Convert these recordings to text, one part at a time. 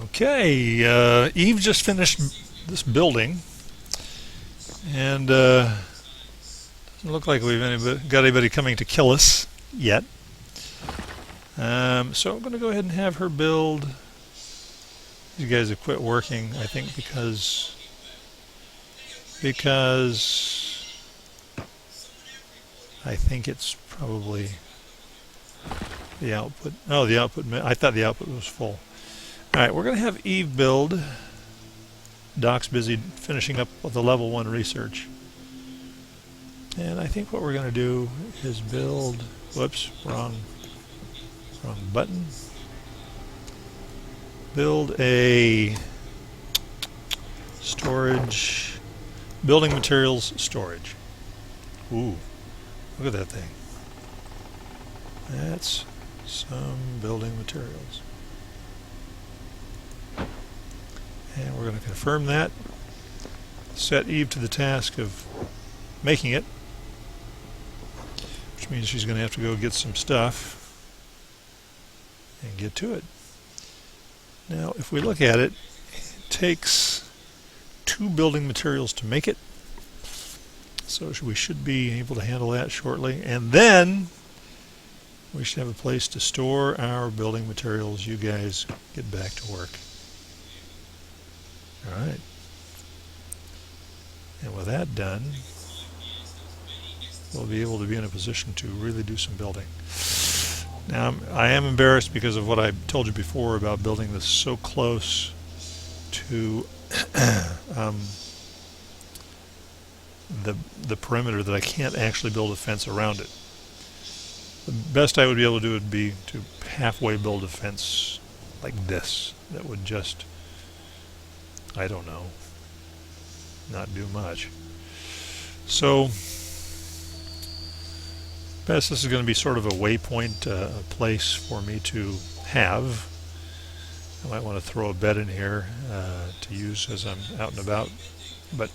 Okay, Eve just finished this building, and doesn't look like got anybody coming to kill us yet. So I'm going to go ahead and have her build. These guys have quit working, I think, because I think it's probably the output. Oh, the output. I thought the output was full. All right, we're going to have Eve build. Doc's busy finishing up with the level 1 research. And I think what we're going to do is build, whoops, wrong button. Build a storage, building materials storage. Ooh, look at that thing. That's some building materials. And we're going to confirm that. Set Eve to the task of making it, which means she's going to have to go get some stuff and get to it. Now, if we look at it, it takes 2 building materials to make it. So we should be able to handle that shortly. And then we should have a place to store our building materials. You guys get back to work. All right. And with that done, we'll be able to be in a position to really do some building. Now, I am embarrassed because of what I told you before about building this so close to the perimeter that I can't actually build a fence around it. The best I would be able to do would be to halfway build a fence like this that would just, I don't know, not do much. So best this is going to be sort of a waypoint place for me to have. I might want to throw a bed in here to use as I'm out and about, but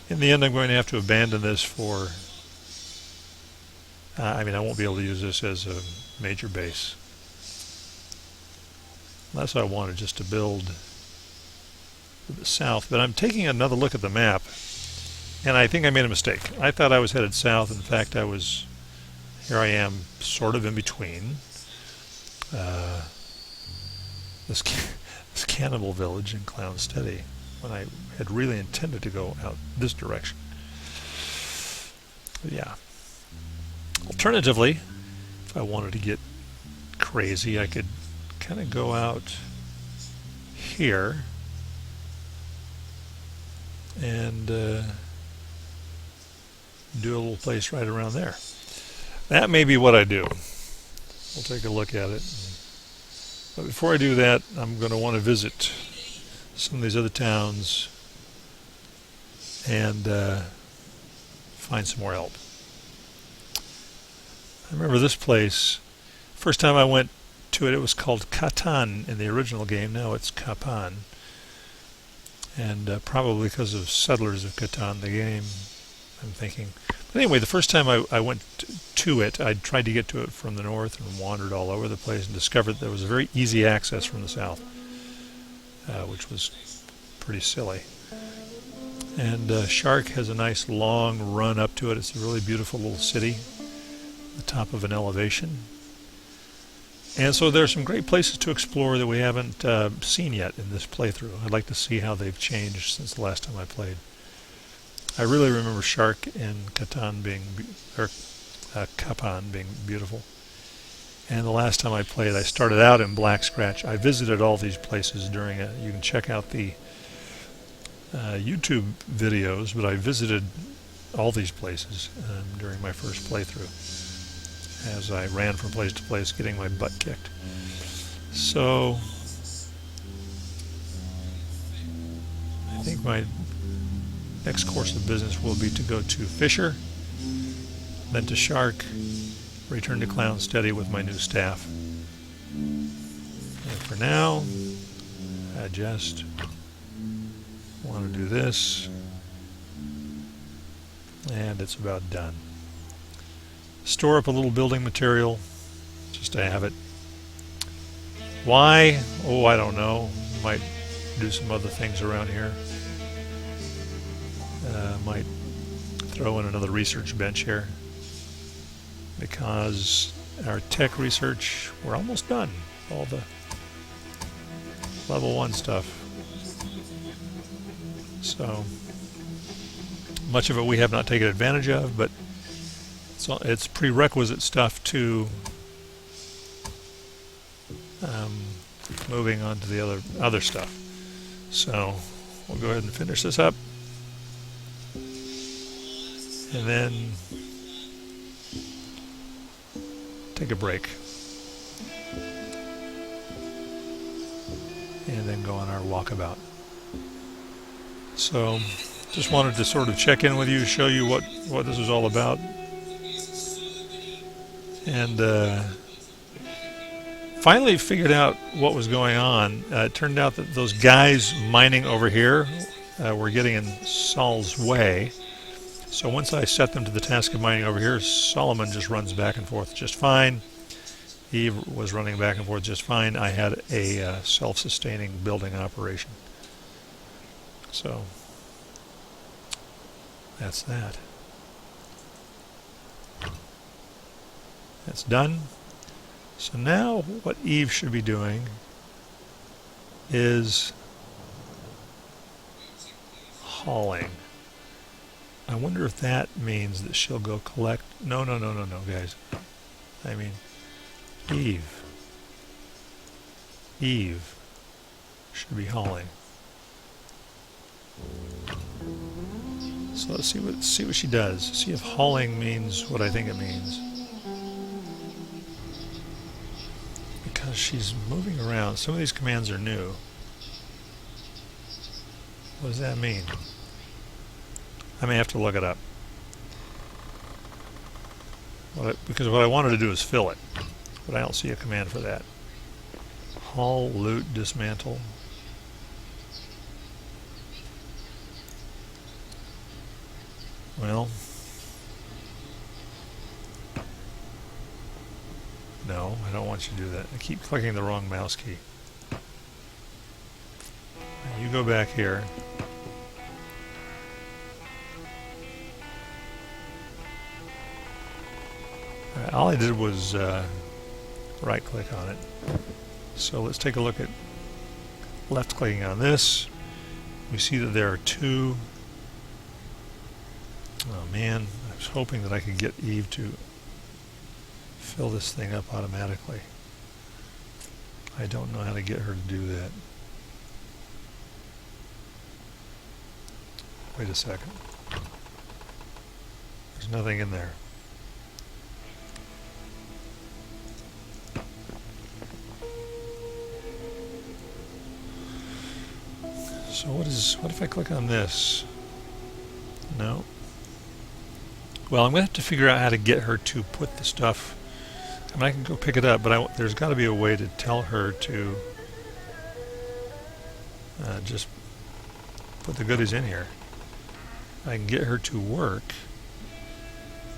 in the end I'm going to have to abandon this for I won't be able to use this as a major base unless I wanted just to build to the south. But I'm taking another look at the map, and I think I made a mistake. I thought I was headed south. In fact, here I am sort of in between this cannibal village and Clown Steady, when I had really intended to go out this direction. But yeah. Alternatively, if I wanted to get crazy, I could kind of go out here and do a little place right around there. That may be what I do. We'll take a look at it. But before I do that, I'm going to want to visit some of these other towns and find some more help. I remember this place, first time I went to it, it was called Catan in the original game. Now it's Capan. And probably because of Settlers of Catan, the game, I'm thinking. But anyway, the first time I went to it, I tried to get to it from the north and wandered all over the place and discovered there was a very easy access from the south, which was pretty silly. And Shark has a nice long run up to it. It's a really beautiful little city, the top of an elevation. And so there's some great places to explore that we haven't seen yet in this playthrough. I'd like to see how they've changed since the last time I played. I really remember Shark and Catan Capan being beautiful. And the last time I played, I started out in Black Scratch. I visited all these places during it. You can check out the YouTube videos, but I visited all these places during my first playthrough as I ran from place to place getting my butt kicked. So I think my next course of business will be to go to Fisher, then to Shark, return to Clown Steady with my new staff. And for now, I just want to do this, and it's about done. Store up a little building material just to have it. Why? Oh, I don't know. Might do some other things around here. Might throw in another research bench here because our tech research, we're almost done. All the level 1 stuff. So much of it we have not taken advantage of, but it's prerequisite stuff to moving on to the other stuff. So we'll go ahead and finish this up, and then take a break, and then go on our walkabout. So just wanted to sort of check in with you, show you what this is all about, and finally figured out what was going on. It turned out that those guys mining over here were getting in Saul's way. So once I set them to the task of mining over here, Solomon just runs back and forth just fine. Eve was running back and forth just fine. I had a self-sustaining building operation. So that's that. That's done. So now what Eve should be doing is hauling. I wonder if that means that she'll go collect... No, guys. I mean, Eve. Eve should be hauling. So let's see what she does. See if hauling means what I think it means. Because she's moving around. Some of these commands are new. What does that mean? I may have to look it up. Because what I wanted to do is fill it. But I don't see a command for that. Haul, loot, dismantle. Well, no, I don't want you to do that. I keep clicking the wrong mouse key. Now you go back here. All I did was right click on it. So let's take a look at left clicking on this. We see that there are two. Oh man, I was hoping that I could get Eve to fill this thing up automatically. I don't know how to get her to do that. Wait a second. There's nothing in there. So what if I click on this? No. Well, I'm going to have to figure out how to get her to put the stuff. I mean, I can go pick it up, but there's got to be a way to tell her to just put the goodies in here. I can get her to work,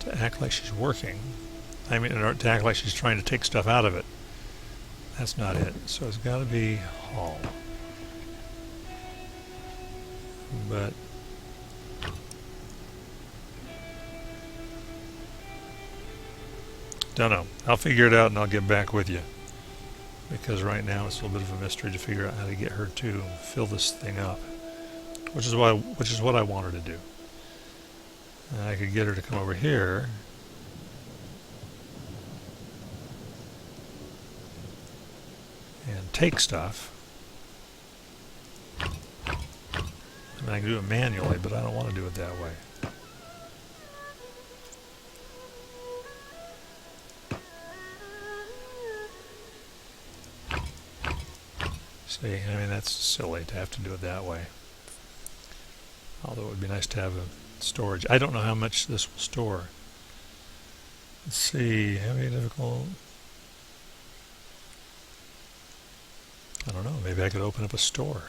to act like she's working. I mean, or to act like she's trying to take stuff out of it. That's not it. So it's got to be haul. But don't know. I'll figure it out and I'll get back with you. Because right now it's a little bit of a mystery to figure out how to get her to fill this thing up. Which is what I want her to do. And I could get her to come over here. And take stuff. I mean, I can do it manually, but I don't want to do it that way. See, I mean, that's silly to have to do it that way. Although it would be nice to have a storage. I don't know how much this will store. Let's see, heavy, difficult. I don't know, maybe I could open up a store.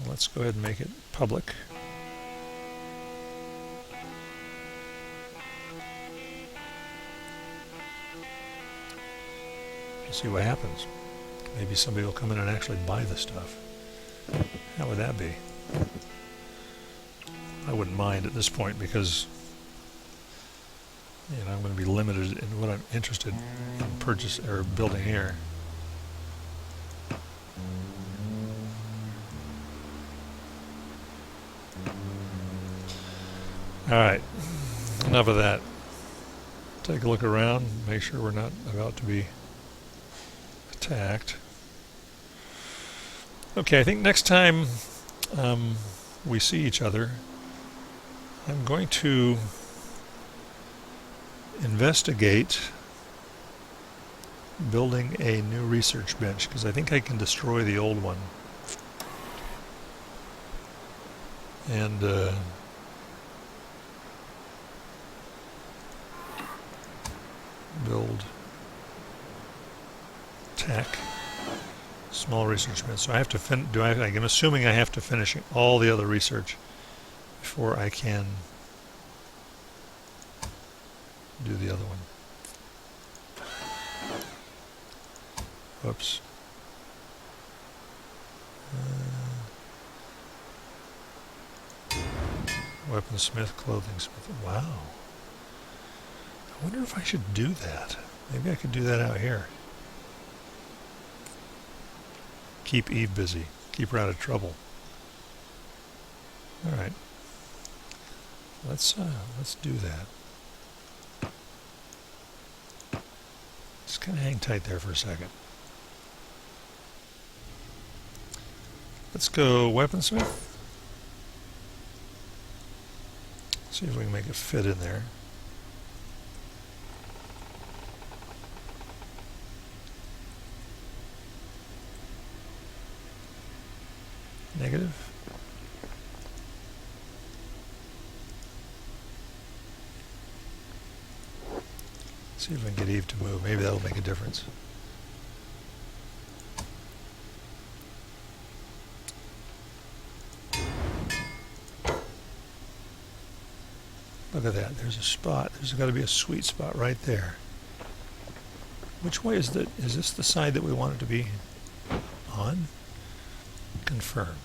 Let's go ahead and make it public. See what happens. Maybe somebody will come in and actually buy the stuff. How would that be? I wouldn't mind at this point because I'm going to be limited in what I'm interested in purchase or building here. Alright, enough of that. Take a look around, make sure we're not about to be attacked. Okay, I think next time we see each other, I'm going to investigate building a new research bench because I think I can destroy the old one and build tech small research bench. So I have to I'm assuming I have to finish all the other research before I can do the other one. Whoops. Weaponsmith, clothingsmith. Wow. I wonder if I should do that. Maybe I could do that out here. Keep Eve busy. Keep her out of trouble. All right. Let's do that. Just kind of hang tight there for a second. Let's go weaponsmith. See if we can make it fit in there. Negative. See if we can get Eve to move. Maybe that'll make a difference. Look at that. There's a spot. There's got to be a sweet spot right there. Which way is this the side that we want it to be on? Confirm.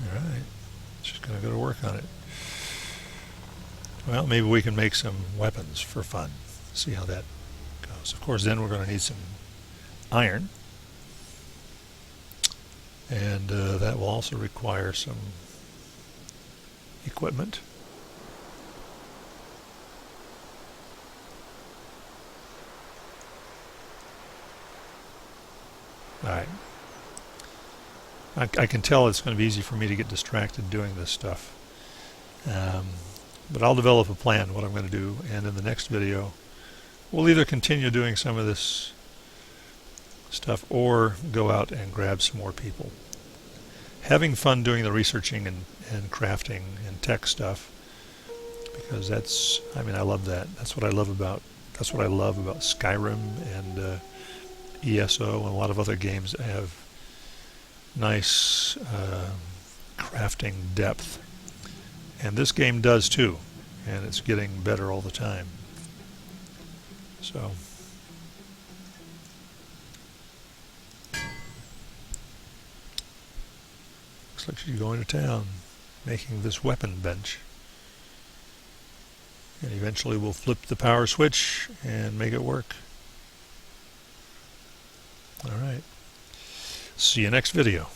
Alright. Just going to go to work on it. Well, maybe we can make some weapons for fun. See how that goes. Of course, then we're going to need some iron. And that will also require some equipment. Alright. I can tell it's going to be easy for me to get distracted doing this stuff. But I'll develop a plan, what I'm going to do, and in the next video we'll either continue doing some of this stuff or go out and grab some more people. Having fun doing the researching and crafting and tech stuff, because I love that. That's what I love about Skyrim and ESO and a lot of other games that have nice crafting depth. And this game does too, and it's getting better all the time. So looks like she's going to town, making this weapon bench. And eventually we'll flip the power switch and make it work. Alright. See you next video.